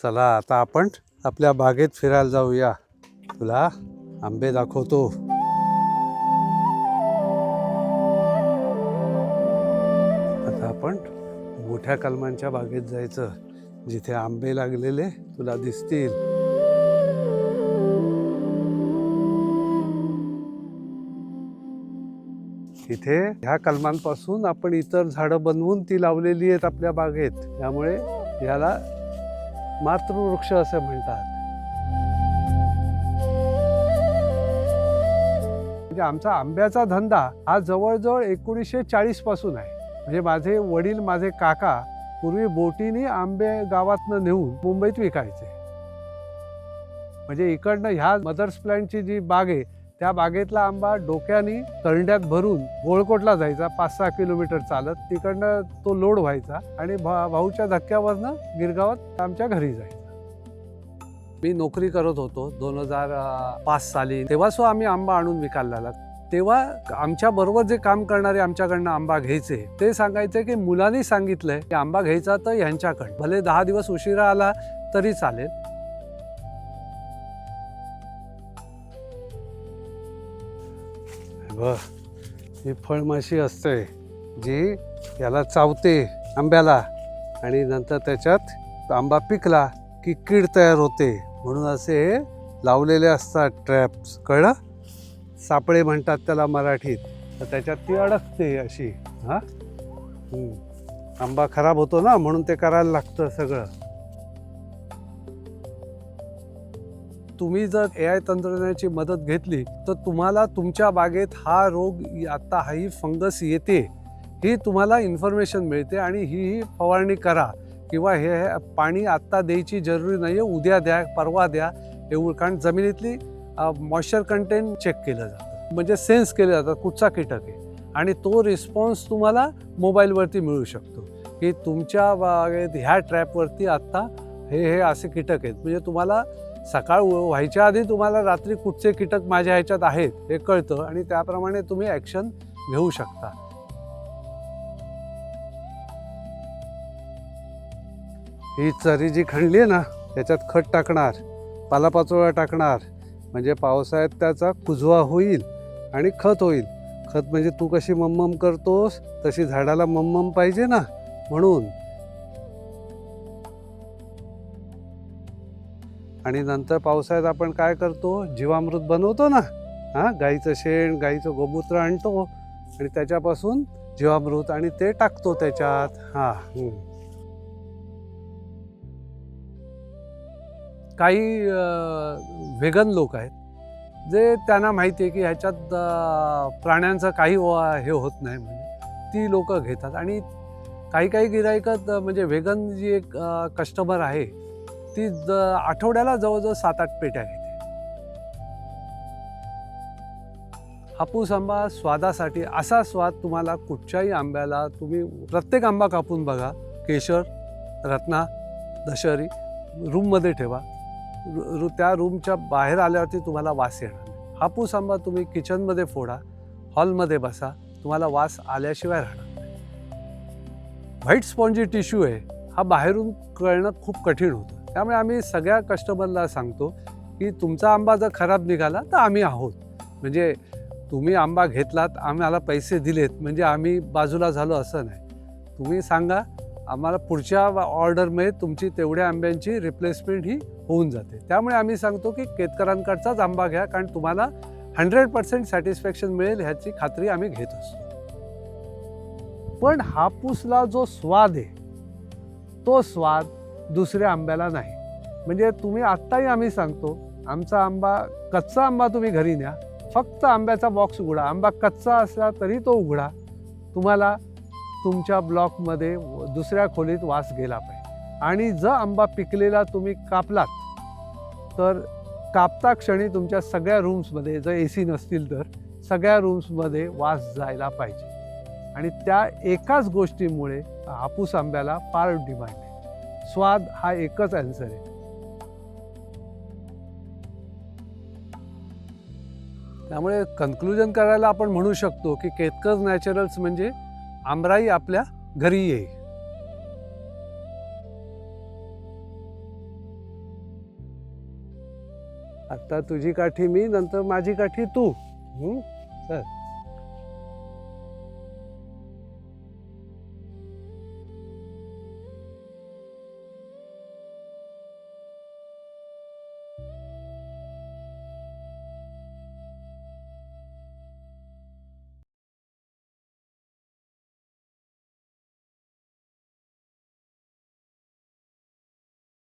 चला आता आपण आपल्या बागेत फिरायला जाऊया. तुला आंबे दाखवतो. आता आपण मोठ्या कलमांच्या बागेत जायचं, जिथे आंबे लागलेले तुला दिसतील. इथे ह्या कलमांपासून आपण इतर झाडं बनवून ती लावलेली आहेत आपल्या बागेत. त्यामुळे याला मातृवृक्ष असे म्हणतात. म्हणजे आमचा आंब्याचा धंदा हा जवळजवळ 1940 पासून आहे. म्हणजे माझे वडील, माझे काका पूर्वी बोटीने आंबे गावातनं नेऊन मुंबईत विकायचे. म्हणजे इकडनं ह्या मदर्स प्लॅन्टची जी बाग आहे त्या बागेतला आंबा डोक्याने करंड्यात भरून गोळकोटला जायचा, 5-6 किलोमीटर चालत. तिकडनं तो लोड व्हायचा आणि भाऊच्या धक्क्यावरनं गिरगावात आमच्या घरी जायचा. मी नोकरी करत होतो 2005 साली. तेव्हा सो आम्ही आंबा आणून विकायला लागला. तेव्हा आमच्या बरोबर जे काम करणारे आमच्याकडनं आंबा घ्यायचे ते सांगायचे की मुलांनी सांगितलंय की आंबा घ्यायचा तर ह्यांच्याकडं, भले 10 दिवस उशिरा आला तरी चालेल. ही फळमाशी असते जी याला चावते आंब्याला, आणि नंतर त्याच्यात आंबा पिकला की कीड तयार होते. म्हणून असे लावलेले असतात ट्रॅप्स. कळलं? सापळे म्हणतात त्याला मराठीत. तर त्याच्यात ती अडकते अशी. आंबा खराब होतो ना, म्हणून ते करायला लागतं सगळं. तुम्ही जर AI तंत्रज्ञानाची मदत घेतली तर तुम्हाला तुमच्या बागेत हा रोग, आता ही फंगस येते, ही तुम्हाला इन्फॉर्मेशन मिळते. आणि ही फवारणी करा किंवा हे पाणी आत्ता द्यायची जरुरी नाही आहे, उद्या द्या, परवा द्या. एवढं, कारण जमिनीतली मॉइश्चर कंटेंट चेक केलं जातं, म्हणजे सेन्स केलं जातं कुठचा कीटक आहे. आणि तो रिस्पॉन्स तुम्हाला मोबाईलवरती मिळू शकतो की तुमच्या बागेत ह्या ट्रॅपवरती आत्ता हे असे कीटक आहेत. म्हणजे तुम्हाला सकाळ व्हायच्या आधी तुम्हाला रात्री कुठचे कीटक माझ्या ह्याच्यात आहेत हे कळतं आणि त्याप्रमाणे तुम्ही ॲक्शन घेऊ शकता. ही चरी जी खणली आहे ना, त्याच्यात खत टाकणार, पालापाचोळा टाकणार, म्हणजे पावसाळ्यात त्याचा कुजवा होईल आणि खत होईल. खत म्हणजे तू कशी मम्मम करतोस तशी झाडाला मम्मम पाहिजे ना, म्हणून. आणि नंतर पावसाळ्यात आपण काय करतो, जीवामृत बनवतो ना. गाईचं शेण, गाईचं गोमूत्र आणतो आणि त्याच्यापासून जीवामृत आणि ते टाकतो त्याच्यात. काही व्हेगन लोक आहेत जे त्यांना माहिती आहे की ह्याच्यात प्राण्यांचं काही हे होत नाही, म्हणजे ती लोक घेतात. आणि काही गिऱ्हाईकात, म्हणजे व्हेगन जी एक कस्टमर आहे ती आठवड्याला जवळजवळ 7-8 पेट्या घेते. हापूस आंबा स्वादासाठी, असा स्वाद तुम्हाला कुठच्याही आंब्याला, तुम्ही प्रत्येक आंबा कापून बघा, केशर, रत्ना, दशहरी रूममध्ये ठेवा, त्या रूमच्या बाहेर आल्यावरती तुम्हाला वास येणार नाही. हापूस आंबा तुम्ही किचनमध्ये फोडा, हॉलमध्ये बसा, तुम्हाला वास आल्याशिवाय राहणार नाही. व्हाईट स्पॉन्जी टिश्यू आहे, हा बाहेरून कळणं खूप कठीण होतं. त्यामुळे आम्ही सगळ्या कस्टमरला सांगतो की तुमचा आंबा जर खराब निघाला तर आम्ही आहोत. म्हणजे तुम्ही आंबा घेतलात, आम्हाला पैसे दिलेत म्हणजे आम्ही बाजूला झालो असं नाही. तुम्ही सांगा, आम्हाला पुढच्या ऑर्डरमध्ये तुमची तेवढ्या आंब्यांची रिप्लेसमेंट ही होऊन जाते. त्यामुळे आम्ही सांगतो की केतकरांकडचाच आंबा घ्या, कारण तुम्हाला 100% सॅटिस्फॅक्शन मिळेल ह्याची खात्री आम्ही घेत असतो. पण हापूसला जो स्वाद आहे तो स्वाद दुसऱ्या आंब्याला नाही. म्हणजे तुम्ही आत्ताही आम्ही सांगतो, आमचा आंबा, कच्चा आंबा तुम्ही घरी न्या, फक्त आंब्याचा बॉक्स उघडा, आंबा कच्चा असला तरी तो उघडा, तुम्हाला तुमच्या ब्लॉकमध्ये दुसऱ्या खोलीत वास गेला पाहिजे. आणि जर आंबा पिकलेला तुम्ही कापलात तर कापता क्षणी तुमच्या सगळ्या रूम्समध्ये, जर AC नसतील तर सगळ्या रूम्समध्ये वास जायला पाहिजे. आणि त्या एकाच गोष्टीमुळे हापूस आंब्याला फार डिमांड आहे. स्वाद हा एकच आन्सर आहे. त्यामुळे कन्क्लुजन करायला आपण म्हणू शकतो की केतकर नॅचरल्स म्हणजे आमराई आपल्या घरी येईल. आता तुझी काठी मी, नंतर माझी काठी तू. चल.